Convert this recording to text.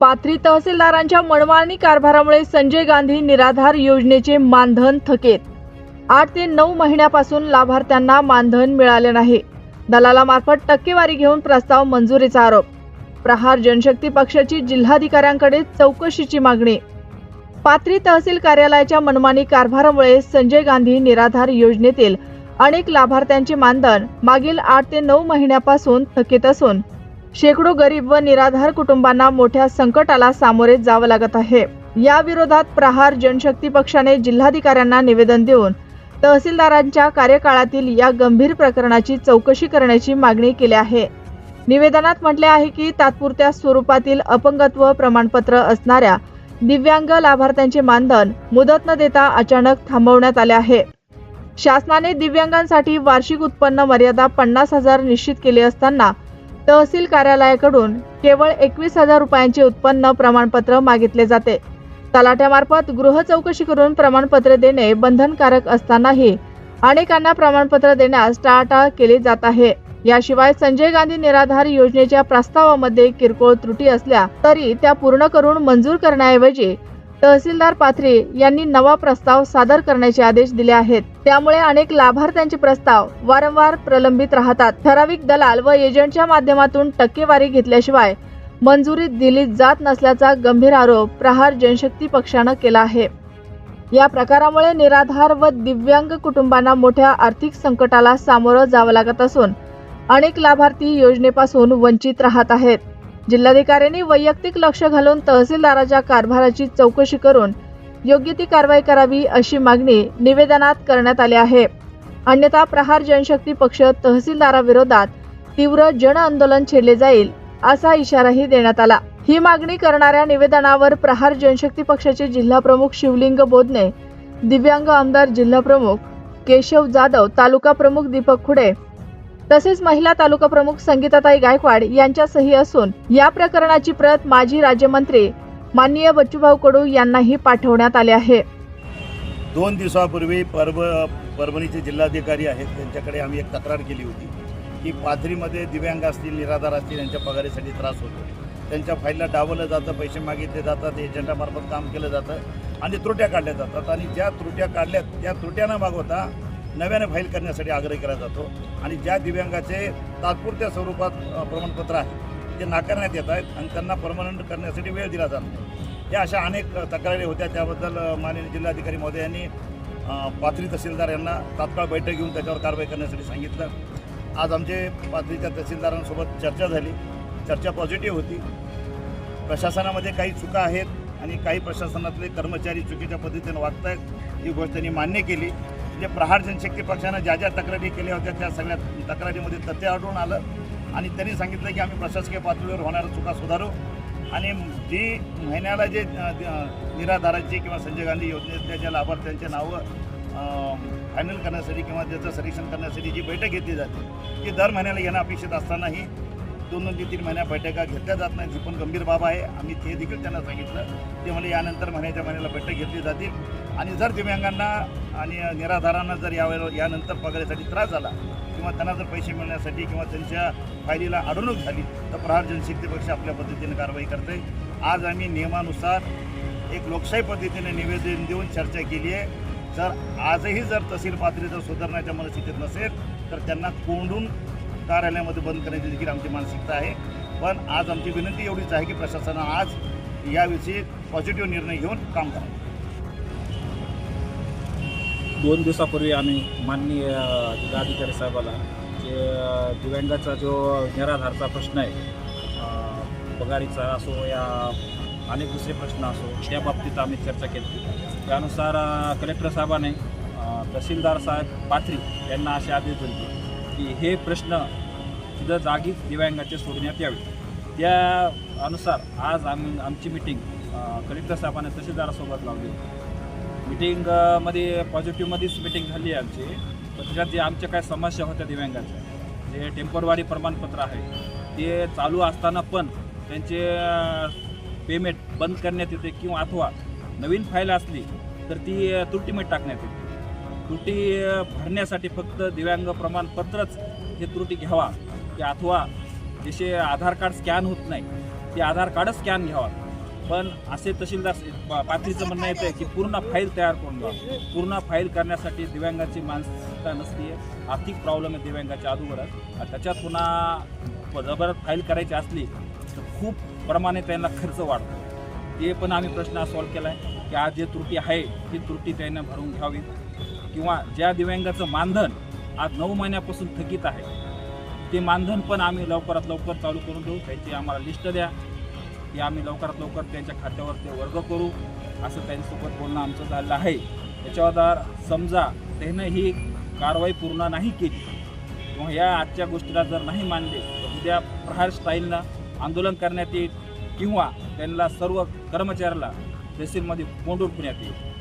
पाथरी तहसीलदारांच्या मनमानी कारभारामुळे संजय गांधी निराधार योजनेचे मानधन थकीत। 8 ते 9 महिन्यापासून लाभार्थ्यांना मानधन मिळाले नाही। दलालामार्फत टक्केवारी घेऊन प्रस्ताव मंजुरीचा आरोप। प्रहार जनशक्ती पक्षाची जिल्हाधिकाऱ्यांकडे चौकशीची मागणी। पाथरी तहसील कार्यालयाच्या मनमानी कारभारामुळे संजय गांधी निराधार योजनेतील अनेक लाभार्थ्यांचे मानधन मागील 8 ते 9 महिन्यापासून थकीत असून शेकडो गरीब व निराधार कुटुंबांना मोठ्या संकटाला सामोरे जावं लागत आहे। या विरोधात प्रहार जनशक्ती पक्षाने जिल्हाधिकाऱ्यांना निवेदन देऊन तहसीलदारांच्या कार्यकाळातील या गंभीर प्रकरणाची चौकशी करण्याची मागणी केली आहे। निवेदनात म्हटले आहे की तात्पुरत्या स्वरूपातील अपंगत्व प्रमाणपत्र असणाऱ्या दिव्यांग लाभार्थ्यांचे मानधन मुदत न देता अचानक थांबवण्यात आले आहे। शासनाने दिव्यांगांसाठी वार्षिक उत्पन्न मर्यादा 50,000 निश्चित केली असताना तहसील कार्यालयाकडून केवळ 21,000 रुपयांचे उत्पन्न प्रमाणपत्र मागितले जाते। तलाठ्यामार्फत गृह चौकशी करून प्रमाणपत्र देणे बंधनकारक असतानाही अनेकांना प्रमाणपत्र देण्यास टाळाटाळ केली जात आहे। याशिवाय संजय गांधी निराधार योजनेच्या प्रस्तावामध्ये किरकोळ त्रुटी असल्या तरी त्या पूर्ण करून मंजूर करण्याऐवजी तहसीलदार पाथरी यांनी नवा प्रस्ताव सादर करण्याचे आदेश दिले आहेत। त्यामुळे अनेक लाभार्थ्यांचे प्रस्ताव वारंवार प्रलंबित राहतात। ठराविक दलाल व एजंटच्या माध्यमातून टक्केवारी घेतल्याशिवाय मंजुरी दिली जात नसल्याचा गंभीर आरोप प्रहार जनशक्ती पक्षानं केला आहे। या प्रकारामुळे निराधार व दिव्यांग कुटुंबांना मोठ्या आर्थिक संकटाला सामोरं जावं लागत असून अनेक लाभार्थी योजनेपासून वंचित राहत आहेत। जिल्हाधिकाऱ्यांनी वैयक्तिक लक्ष घालून तहसीलदाराच्या कारभाराची चौकशी करून योग्य ती कारवाई करावी अशी मागणी निवेदनात करण्यात आली आहे। अन्यथा प्रहार जनशक्ती पक्ष तहसीलदाराविरोधात तीव्र जन आंदोलन छेडले जाईल असा इशाराही देण्यात आला। ही मागणी करणाऱ्या निवेदनावर प्रहार जनशक्ती पक्षाचे जिल्हा प्रमुख शिवलिंग बोधने, दिव्यांग आमदार जिल्हा प्रमुख केशव जाधव, तालुका प्रमुख दीपक खुडे तसेच महिला तालुका प्रमुख संगीताताई गायकवाड यांच्या सही असून या प्रकरणाची प्रत माजी राज्यमंत्री माननीय बच्चूभाऊ कडू यांनाही पाठवण्यात आले आहे। 2 दिवसापूर्वी परभणीचे जिल्हाधिकारी आहेत त्यांच्याकडे आम्ही एक तक्रार केली होती की पाथरीमध्ये दिव्यांग असतील, निराधार असतील यांच्या पगारीसाठी त्रास होतो। त्यांच्या फाईलला डावलं जातं, पैसे मागितले जातात, एजंटामार्फत काम केलं जातं आणि त्रुट्या काढल्या जातात आणि ज्या त्रुट्या काढल्यात त्या त्रुट्या न मागवता नव्याने फाईल करण्यासाठी आग्रह केला जातो आणि ज्या दिव्यांगाचे तात्पुरत्या स्वरूपात प्रमाणपत्र आहे ते नाकारण्यात येत आहेत आणि त्यांना परमनंट करण्यासाठी वेळ दिला जात नाही। या अशा अनेक तक्रारी होत्या। त्याबद्दल माननीय जिल्हाधिकारी महोदयांनी पाथरी तहसीलदार यांना तात्काळ बैठक घेऊन त्याच्यावर कारवाई करण्यासाठी सांगितलं। आज आमचे पाथरीच्या तहसीलदारांसोबत चर्चा झाली। चर्चा पॉझिटिव्ह होती। प्रशासनामध्ये काही चुका आहेत आणि काही प्रशासनातले कर्मचारी चुकीच्या पद्धतीने वागत आहेत ही गोष्ट त्यांनी मान्य केली। म्हणजे प्रहार जनशक्ती पक्षानं ज्या ज्या तक्रारी केल्या होत्या त्या सगळ्या तक्रारीमध्ये तथ्य आढळून आलं आणि त्यांनी सांगितलं की आम्ही प्रशासकीय पातळीवर होणाऱ्या चुका सुधारू आणि जी महिन्याला जे निराधारांची किंवा संजय गांधी योजनेतल्या ज्या लाभार्थ्यांचे नावं फायनल करण्यासाठी किंवा त्याचं सरीक्षण करण्यासाठी जी बैठक घेतली जाते ती दर महिन्याला येणं अपेक्षित असतानाही 2 ते 3 महिन्या बैठका घेतल्या जात नाहीत। ही पण गंभीर बाब आहे। आम्ही ते देखील त्यांना सांगितलं ते म्हणजे यानंतर महिन्याला बैठक घेतली जातील आणि जर दिव्यांगांना आणि निराधारांना जर यानंतर पगारीसाठी त्रास झाला किंवा त्यांना जर पैसे मिळण्यासाठी किंवा त्यांच्या फायलीला अडवणूक झाली तर प्रहार जनशक्ती पक्ष आपल्या पद्धतीने कारवाई करते। आज आम्ही नियमानुसार एक लोकशाही पद्धतीने निवेदन देऊन चर्चा केली आहे। जर आजही जर तहसील पातळी जर सुधारण्याच्या मनस्थितीत नसेल तर त्यांना कोंडून कार्यालयामध्ये बंद करण्याची देखील आमची मानसिकता आहे। पण आज आमची विनंती एवढीच आहे की प्रशासनानं आज याविषयी पॉझिटिव्ह निर्णय घेऊन काम करावं। 2 दिवसापूर्वी आम्ही माननीय जिल्हाधिकारी साहेबाला जे दिव्यांगाचा जो निराधारचा प्रश्न आहे पगारीचा असो या अनेक दुसरे प्रश्न असो त्या बाबतीत आम्ही चर्चा केली। त्यानुसार कलेक्टर साहेबाने तहसीलदार साहेब पाथरी यांना असे आदेश दिले की हे प्रश्न सुद्धा जागीच दिव्यांगाचे सोडण्यात यावे। त्या अनुसार आज आमची मीटिंग कलेक्टर साहेबांनी तहसीलदारासोबत लावली। मीटिंगमध्ये पॉझिटिव्हमध्येच मीटिंग झाली आहे आमची। पण त्याच्यात जे आमच्या काय समस्या होत्या दिव्यांगाच्या जे टेम्परवारी प्रमाणपत्र आहे ते चालू असताना पण त्यांचे पेमेंट बंद करण्यात येते किंवा अथवा नवीन फाईल असली तर ती त्रुटीमध्ये टाकण्यात येते। त्रुटी भरण्यासाठी फक्त दिव्यांग प्रमाणपत्रच हे त्रुटी घ्यावा की अथवा जसे आधार कार्ड स्कॅन होत नाही ते आधार कार्डच स्कॅन घ्यावा पण असे तहसीलदार पाथरीचं म्हणणं येतं की पूर्ण फाईल तयार करून द्या. पूर्ण फाईल करण्यासाठी दिव्यांगाची मानसिकता नसते आहे, आर्थिक प्रॉब्लेम आहे दिव्यांगाच्या अगोदरच. आणि त्याच्यात पुन्हा जबरदस्त फाईल करायची असली तर खूप प्रमाणे त्यांना खर्च वाढतो. ते पण आम्ही प्रश्न सॉल्व्ह केला आहे की आज जे त्रुटी आहे ती त्रुटी त्यांना भरून घ्यावी, किंवा ज्या दिव्यांगाचं मानधन आज 9 महिन्यापासून थकीत आहे ते मानधन पण आम्ही लवकरात लवकर चालू करून देऊ. त्याची आम्हाला लिस्ट द्या की आम्ही लवकरात लवकर त्यांच्या खात्यावर ते वर्ग करू, असं त्यांच्यासोबत बोलणं आमचं झालं आहे. त्याच्यावर समजा त्यानं ही कारवाई पूर्ण नाही केली किंवा या आजच्या गोष्टीला जर नाही मानले तर उद्या प्रहार स्टाईलनं आंदोलन करण्यात येईल किंवा त्यांना सर्व कर्मचाऱ्याला तहसीलमध्ये कोंडून ठेवण्यात येईल.